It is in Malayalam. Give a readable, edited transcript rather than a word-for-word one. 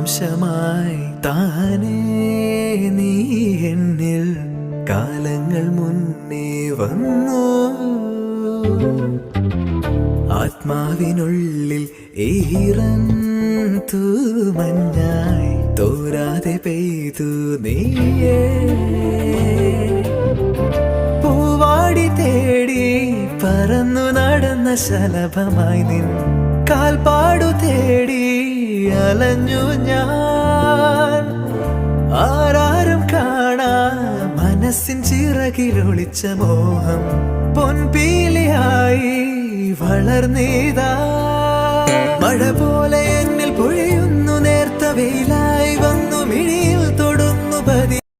അംശമായി താനേ നീ എന്നിൽ കാലങ്ങൾ മുന്നേ വന്നു. ആത്മാവിനുള്ളിൽ ഈറൻ തൂമഞ്ഞായി തോരാതെ പെയ്തു നീയേ. പൂവാടി തേടി പറന്നു നടന്ന ശലഭമായി നിൻ കാൽപ്പാടു തേടി അലഞ്ഞു ഞാൻ. ആരാരും കാണാ മനസ്സിൻ ചിറകിലൊളിച്ച മോഹം പൊൻപീലിയായി വളർന്നീതാ. മഴ പോലെ എന്നിൽ പൊഴിയുന്നു നേർത്ത വെയിലാ.